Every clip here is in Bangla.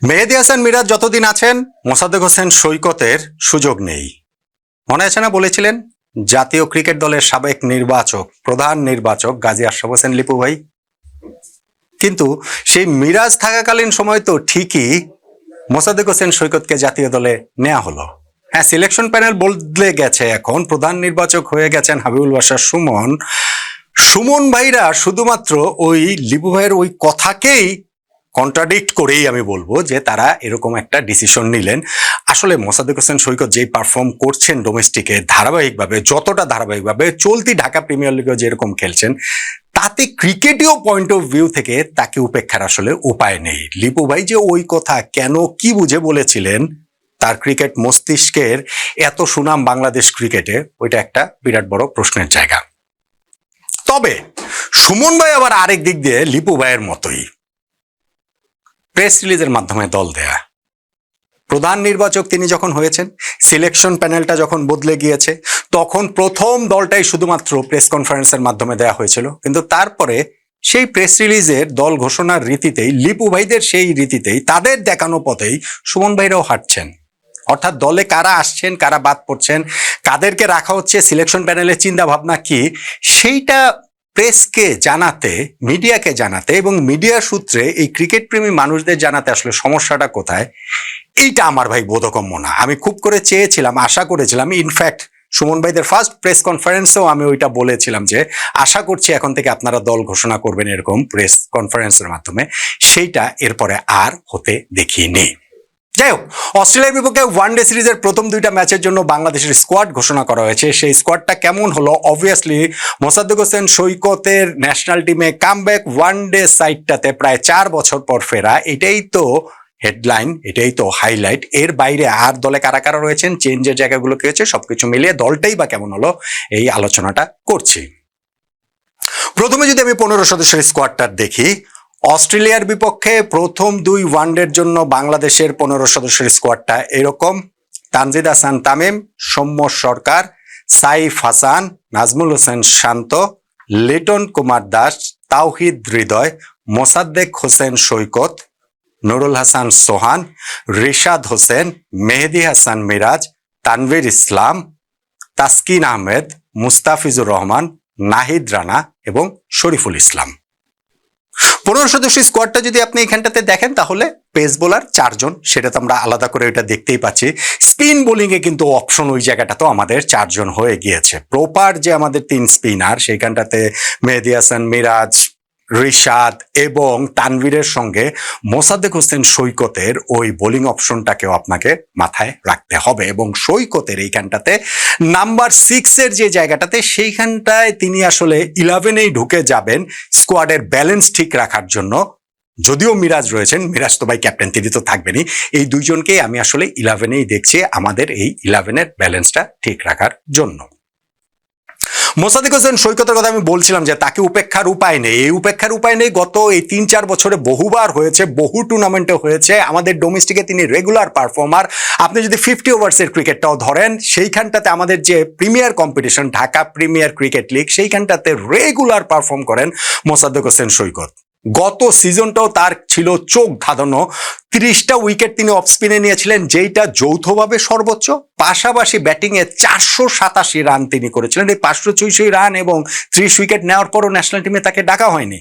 মেহেদী হাসান মিরাজ যতদিন আছেন, মোসাদ্দেক হোসেন সৈকতের সুযোগ নেই। মনে আছে না, বলেছিলেন জাতীয় ক্রিকেট দলের সাবেক প্রধান নির্বাচক গাজী আশরাফ হোসেন লিপু ভাই। কিন্তু সেই মিরাজ থাকাকালীন সময় তো ঠিকই মোসাদ্দেক হোসেন সৈকতকে জাতীয় দলে নেওয়া হলো। হ্যাঁ, সিলেকশন প্যানেল বদলে গেছে, এখন প্রধান নির্বাচক হয়ে গেছেন হাবিবুল বাশার সুমন ভাইরা শুধুমাত্র ওই লিপু ভাইয়ের ওই কথাকেই কন্ট্রাডিক্ট করেই আমি বলবো যে তারা এরকম একটা ডিসিশন নিলেন। আসলে মোসাদ্দেক হোসেন সৈকত যেই পারফর্ম করছেন ডোমেস্টিকে ধারাবাহিকভাবে, যতটা ধারাবাহিকভাবে চলতি ঢাকা প্রিমিয়ার লিগেও যেরকম খেলছেন, তাতে ক্রিকেটীয় পয়েন্ট অফ ভিউ থেকে তাকে উপেক্ষার আসলে উপায় নেই। লিপু ভাই যে ওই কথা কেন কি বুঝে বলেছিলেন, তার ক্রিকেট মস্তিষ্কের এত সুনাম বাংলাদেশ ক্রিকেটে, ওইটা একটা বিরাট বড় প্রশ্নের জায়গা। তবে সুমন ভাই আবার আরেক দিক দিয়ে লিপু ভাইয়ের মতোই প্রেস রিলিজের মাধ্যমে দল দেয়া। প্রধান নির্বাচক তিনি যখন হয়েছেন, সিলেকশন প্যানেলটা যখন বদলে গিয়েছে, তখন প্রথম দলটাই শুধুমাত্র প্রেস কনফারেন্সের মাধ্যমে দেয়া হয়েছিল। কিন্তু তারপরে সেই প্রেস রিলিজের দল ঘোষণার রীতিতেই, লিপু ভাইদের সেই রীতিতেই, তাদের দেখানো পথেই সুমন ভাইরাও হাঁটছেন। অর্থাৎ দলে কারা আসছেন, কারা বাদ পড়ছেন, কাদেরকে রাখা হচ্ছে, সিলেকশন প্যানেলের চিন্তা ভাবনা কি, সেইটা প্রেসকে জানাতে, মিডিয়াকে জানাতে এবং মিডিয়া সূত্রে এই ক্রিকেট প্রেমী মানুষদের জানাতে আসলে সমস্যাটা কোথায়, এইটা আমার ভাই বোধগম্য না। আমি খুব করে চেয়েছিলাম, আশা করেছিলাম, ইনফ্যাক্ট সুমন ভাইদের ফার্স্ট প্রেস কনফারেন্সেও আমি ওইটা বলেছিলাম যে আশা করছি এখন থেকে আপনারা দল ঘোষণা করবেন এরকম প্রেস কনফারেন্সের মাধ্যমে। সেইটা এরপরে আর হতে দেখিনি। যাই হোক, অস্ট্রেলিয়ার বিপক্ষে ওয়ানডে সিরিজের প্রথম দুইটা ম্যাচের জন্য বাংলাদেশের স্কোয়াড ঘোষণা করা হয়েছে। সেই স্কোয়াডটা কেমন হলো? অবভিয়াসলি মোসাদ্দেক হোসেন সৈকতের ন্যাশনাল টিমে কামব্যাক, ওয়ানডে সাইডটাতে প্রায় 4 বছর পর ফেরা, এটাই তো হেডলাইন, এটাই তো হাইলাইট। এর বাইরে আর দলে কারা কারা রয়েছেন, চেঞ্জের জায়গাগুলো কি হয়েছে, সবকিছু মিলিয়ে দলটাই বা কেমন হলো, এই আলোচনাটা করছি। প্রথমে যদি আমি 15 সদস্যের স্কোয়াডটা দেখি, অস্ট্রেলিয়ার বিপক্ষে প্রথম 2 ওয়ানডের জন্য বাংলাদেশের 15 সদস্যের স্কোয়াডটা এরকম: তানজিদ হাসান তামিম, সৌম্য সরকার, সাইফ হাসান, নাজমুল হোসেন শান্ত, লিটন কুমার দাস, তাওহিদ হৃদয়, মোসাদ্দেক হোসেন সৈকত, নুরুল হাসান সোহান, রিশাদ হোসেন, মেহেদী হাসান মিরাজ, তানভীর ইসলাম, তাসকিন আহমেদ, মুস্তাফিজুর রহমান, নাহিদ রানা এবং শরীফুল ইসলাম। 15 সদস্য স্কোয়াডটা যদি আপনি এখানটাতে দেখেন, তাহলে পেস বোলার 4 জন, সেটা তো আমরা আলাদা করে এটা দেখতেই পাচ্ছি। স্পিন বোলিং এ কিন্তু অপশন ওই জায়গাটা তো আমাদের 4 জন হয়ে গিয়েছে। প্রপার যে আমাদের 3 স্পিনার, সেইখানটাতে মেহেদী হাসান মিরাজ, রিশাদ এবং তানভীরের সঙ্গে মোসাদ্দেক হোসেন সৈকতের ওই বোলিং অপশনটাকেও আপনাকে মাথায় রাখতে হবে। এবং সৈকতের এইখানটাতে নাম্বার 6 এর যে জায়গাটাতে, সেইখানটায় তিনি আসলে 11এই ঢুকে যাবেন স্কোয়াডের ব্যালেন্স ঠিক রাখার জন্য। যদিও মিরাজ রয়েছেন, মিরাজ তো ভাই ক্যাপ্টেন, তিনি তো থাকবেনই। এই দুইজনকেই আমি আসলে 11এই দেখছি আমাদের এই 11-এর ব্যালেন্সটা ঠিক রাখার জন্য। মোসাদ্দেক হোসেন সৈকতের কথা আমি বলছিলাম যে তাকে উপেক্ষার উপায় নেই। এই উপেক্ষার উপায় নেই গত এই 3-4 বছরে বহুবার হয়েছে, বহু টুর্নামেন্টে হয়েছে। আমাদের ডোমেস্টিকে তিনি রেগুলার পারফর্মার। আপনি যদি 50 ওভার্সের ক্রিকেটটাও ধরেন, সেইখানটাতে আমাদের যে premier competition, Dhaka premier cricket league, সেইখানটাতে রেগুলার পারফর্ম করেন মোসাদ্দেক হোসেন সৈকত। গত সিজনটাও তার ছিল চোখ ধাঁধানো। 30টা উইকেট তিনি অফ স্পিনে নিয়েছিলেন, যেইটা যৌথভাবে সর্বোচ্চ। পাশাপাশি ব্যাটিংয়ে 487 রান তিনি করেছিলেন। এই 564 রান এবং 30 উইকেট নেওয়ার পরও ন্যাশনাল টিমে তাকে ডাকা হয়নি।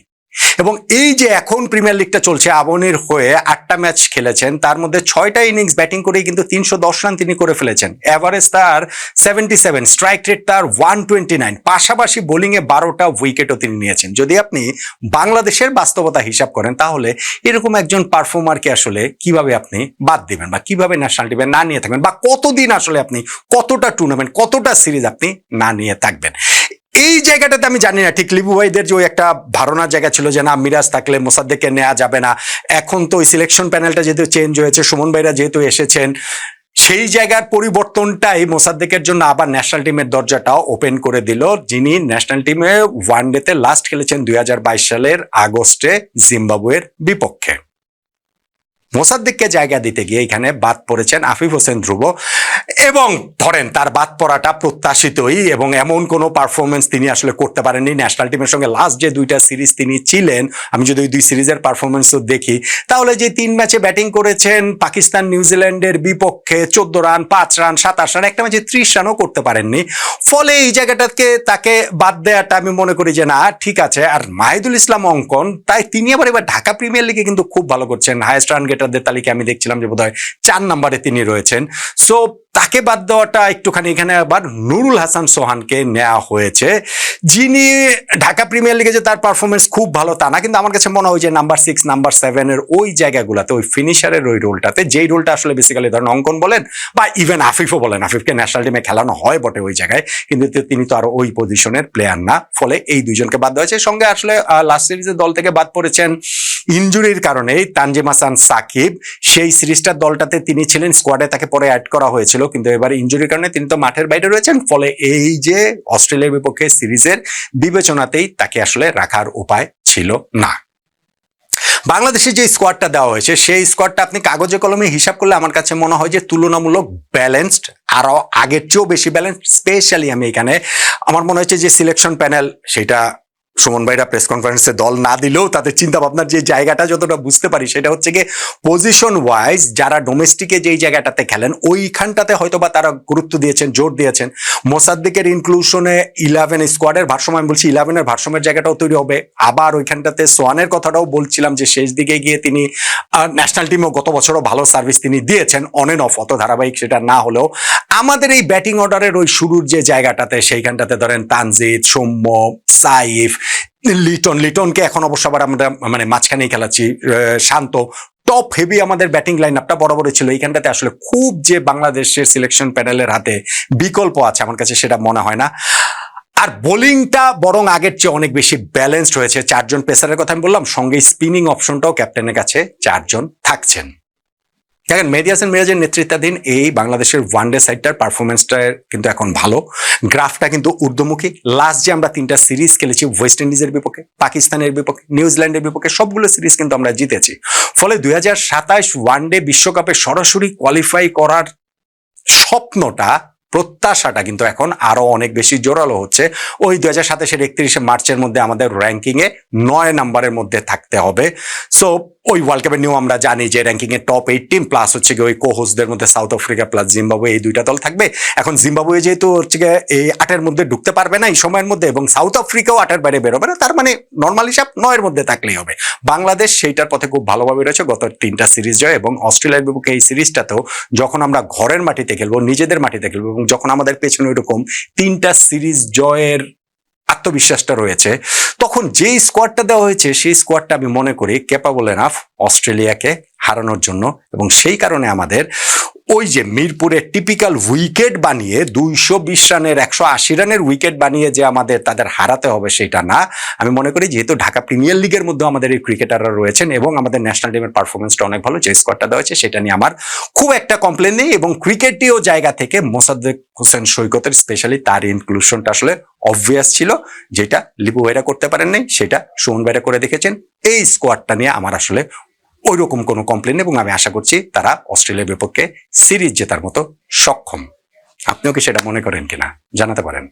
এবং এই যে এখন প্রিমিয়ার লিগটা চলছে, আবনির হয়ে 8টা ম্যাচ খেলেছেন, তার মধ্যে 6টা ইনিংস ব্যাটিং করেই কিন্তু 310 রান তিনি করে ফেলেছেন। এভারেজ তার 77, স্ট্রাইক রেট তার 129, পাশাপাশি বোলিংয়ে 12টা উইকেটও তিনি নিয়েছেন। যদি আপনি বাংলাদেশের বাস্তবতা হিসাব করেন, তাহলে এরকম একজন পারফর্মারকে আসলে কিভাবে আপনি বাদ দিবেন, বা কিভাবে ন্যাশনাল টিমে না নিয়ে থাকবেন, বা কতদিন আসলে আপনি, কতটা টুর্নামেন্ট, কতটা সিরিজ আপনি না নিয়ে থাকবেন। এই জায়গাটাতে আমি জানি না ঠিক লিপু ভাইদের যে একটা ধারণার জায়গা ছিল যে না, মিরাজ থাকলে মোসাদ্দেককে নেওয়া যাবে না। এখন তো ওই সিলেকশন প্যানেলটা যেহেতু চেঞ্জ হয়েছে, সুমন ভাইরা যেহেতু এসেছেন, সেই জায়গার পরিবর্তনটাই মোসাদ্দেকের জন্য আবার ন্যাশনাল টিমের দরজাটাও ওপেন করে দিল, যিনি ন্যাশনাল টিমে ওয়ানডেতে লাস্ট খেলেছেন 2022 সালের আগস্টে জিম্বাবুয়ের বিপক্ষে। মোসাদ্দেককে জায়গা দিতে গিয়ে এখানে বাদ পড়েছেন আফিফ হোসেন ধ্রুব। এবং ধরেন তার বাদ পড়াটা প্রত্যাশিতই, এবং এমন কোনো পারফরমেন্স তিনি আসলে করতে পারেননি ন্যাশনাল টিমের সঙ্গে। লাস্ট যে 2টা সিরিজ তিনি ছিলেন, আমি যদি ওই 2 সিরিজের পারফরমেন্সও দেখি, তাহলে যে 3 ম্যাচে ব্যাটিং করেছেন পাকিস্তান নিউজিল্যান্ডের বিপক্ষে 14 রান, 5 রান, 27 রান, একটা ম্যাচে 30 রানও করতে পারেননি। ফলে এই জায়গাটাকে তাকে বাদ দেওয়াটা আমি মনে করি যে না, ঠিক আছে। আর মাহিদুল ইসলাম অঙ্কন, তাই তিনি এবার ঢাকা প্রিমিয়ার লিগে কিন্তু খুব ভালো করছেন। হাইয়েস্ট রান গেটারদের তালিকায় আমি দেখছিলাম যে বোধহয় 4 নম্বরে তিনি রয়েছেন। সো তাকে বাদ দেওয়াটা একটুখানি, এখানে আবার নুরুল হাসান সোহানকে নেওয়া হয়েছে, যিনি ঢাকা প্রিমিয়ার লিগে যে তার পারফরমেন্স খুব ভালো তা না, কিন্তু আমার কাছে মনে হয় যে নাম্বার 6, নাম্বার 7 এর ওই জায়গাগুলোতে, ওই ফিনিশারের ওই রোলটাতে, যেই রোলটা আসলে বেসিক্যালি ধরেন অঙ্কন বলেন বা ইভেন আফিফও বলেন, আফিফকে ন্যাশনাল টিমে খেলানো হয় বটে ওই জায়গায়, কিন্তু তিনি তো আর ওই পজিশনের প্লেয়ার না। ফলে এই দুইজনকে বাদ দেওয়া হয়েছে। সঙ্গে আসলে লাস্ট সিরিজে দল থেকে বাদ পড়েছেন ইনজুরির কারণে তানজিম হাসান সাকিব। সেই সিরিজটার দলটাতে তিনি ছিলেন, স্কোয়াডে তাকে পরে অ্যাড করা হয়েছিল, কিন্তু এবার ইনজুরির কারণে তিনি তো মাঠের বাইরে রয়েছেন। ফলে এই যে অস্ট্রেলিয়ার বিপক্ষে সিরিজের বিবেচনাতেই তাকে আসলে রাখার উপায় ছিল না। বাংলাদেশে যে স্কোয়াডটা দেওয়া হয়েছে, সেই স্কোয়াডটা আপনি কাগজে কলমে হিসাব করলে আমার কাছে মনে হয় যে তুলনামূলক ব্যালেন্সড, আরো আগের চেয়েও বেশি ব্যালেন্সড। স্পেশালি আমি এখানে আমার মনে হচ্ছে যে সিলেকশন প্যানেল, সেটা সুমন ভাইরা প্রেস কনফারেন্সে দল না দিলেও তাদের চিন্তা ভাবনার যে জায়গাটা যতটা বুঝতে পারি, সেটা হচ্ছে গিয়ে পজিশন ওয়াইজ যারা ডোমেস্টিকে যেই জায়গাটাতে খেলেন ওইখানটাতে হয়তো বা তারা গুরুত্ব দিয়েছেন, জোর দিয়েছেন। মোসাদ্দেকের ইনক্লুশনে 11 স্কোয়াডের ভারসাম্য, আমি বলছি 11 এর ভারসাম্যের জায়গাটাও তৈরি হবে। আবার ওইখানটাতে সোয়ানের কথাটাও বলছিলাম যে শেষ দিকে গিয়ে তিনি ন্যাশনাল টিমেও গত বছরও ভালো সার্ভিস তিনি দিয়েছেন, অন এন্ড অফ, অত ধারাবাহিক সেটা না হলেও। আমাদের এই ব্যাটিং অর্ডারের ওই শুরুর যে জায়গাটাতে, সেইখানটাতে ধরেন তানজিদ, সৌম্য, সাইফ, লিটনকে এখন অবশ্য আবার আমরা মানে মাঝখানেই খেলাচ্ছি, শান্ত, টপ হেভি আমাদের ব্যাটিং লাইন আপটা বরাবরই ছিল। এইখানটাতে আসলে খুব যে বাংলাদেশের সিলেকশন প্যানেলের হাতে বিকল্প আছে আমার কাছে সেটা মনে হয় না। আর বোলিংটা বরং আগের চেয়ে অনেক বেশি ব্যালেন্সড হয়েছে। 4 জন পেসারের কথা আমি বললাম, সঙ্গে স্পিনিং অপশনটাও ক্যাপ্টেনের কাছে 4 জন থাকছেন। দেখেন মেহেদী হাসান মিরাজের নেতৃত্বাধীন এই বাংলাদেশের ওয়ানডে সাইডটার পারফরমেন্সটা কিন্তু এখন ভালো, গ্রাফটা কিন্তু ঊর্ধ্বমুখী। লাস্ট যে আমরা 3টা সিরিজ খেলেছি, ওয়েস্ট ইন্ডিজের বিপক্ষে, পাকিস্তানের বিপক্ষে, নিউজিল্যান্ডের বিপক্ষে, সবগুলো সিরিজ কিন্তু আমরা জিতেছি। ফলে 2027 ওয়ানডে বিশ্বকাপে সরাসরি কোয়ালিফাই করার স্বপ্নটা, প্রত্যাশাটা কিন্তু এখন আরো অনেক বেশি জোরালো হচ্ছে। ওই 2027-এর 31শে মার্চের মধ্যে আমাদের র্যাঙ্কিং এ 9 নম্বরের মধ্যে থাকতে হবে। সো ওই ওয়ার্ল্ড কাপের নিয়ম আমরা জানি যে র্যাঙ্কিং এর টপ 8 টিম প্লাস হচ্ছে গিয়ে ওই কোহোস্টদের মধ্যে সাউথ আফ্রিকা প্লাস জিম্বাবুয়ে, এই 2টা দল থাকবে। এখন জিম্বাবুয়ে যেহেতু হচ্ছে গিয়ে এই 8-এর মধ্যে ঢুকতে পারবে না এই সময়ের মধ্যে, এবং সাউথ আফ্রিকাও 8-এর বাইরে বেরোবে না, তার মানে নর্মাল হিসাব 9-এর মধ্যে থাকলেই হবে। বাংলাদেশ সেইটার পথে খুব ভালোভাবে রয়েছে, গত 3টা সিরিজ জয়, এবং অস্ট্রেলিয়ার বিপক্ষে এই সিরিজটাতেও যখন আমরা ঘরের মাটিতে খেলবো, নিজেদের মাটিতে খেলবো, এবং যখন আমাদের পেছনে ওইরকম 3টা সিরিজ জয়ের আত্মবিশ্বাসটা রয়েছে, তখন যে স্কোয়াডটা দেওয়া হয়েছে সেই স্কোয়াডটা আমি মনে করি ক্যাপাবল এনাফ অস্ট্রেলিয়াকে হারানোর জন্য। এবং সেই কারণে আমাদের ওই যে মিরপুরে টিপিক্যাল উইকেট বানিয়ে 220 রানের 180 রানের উইকেট বানিয়ে যে আমাদের তাদের হারাতে হবে সেটা না। আমি মনে করি যেহেতু ঢাকা প্রিমিয়ার লিগের মধ্যে আমাদের এই ক্রিকেটাররা রয়েছেন এবং আমাদের ন্যাশনাল টিমের পারফরমেন্সটা অনেক ভালো, যে স্কোয়াডটা দেওয়া হয়েছে সেটা নিয়ে আমার খুব একটা কমপ্লেন নেই। এবং ক্রিকেটীয় জায়গা থেকে মোসাদ্দেক হোসেন সৈকতের স্পেশালি তার ইনক্লুশনটা আসলে অবভিয়াস ছিল, যেটা লিপু ভাইরা করতে পারেন নাই, সেটা সুমন ভাইরা করে দেখেছেন। এই স্কোয়াডটা নিয়ে আমার আসলে ওই রকম কোনো কমপ্লেন, এবং আমি আশা করছি তারা অস্ট্রেলিয়ার বিপক্ষে সিরিজ জেতার মতো সক্ষম। আপনিও কি সেটা মনে করেন কিনা জানাতে পারেন।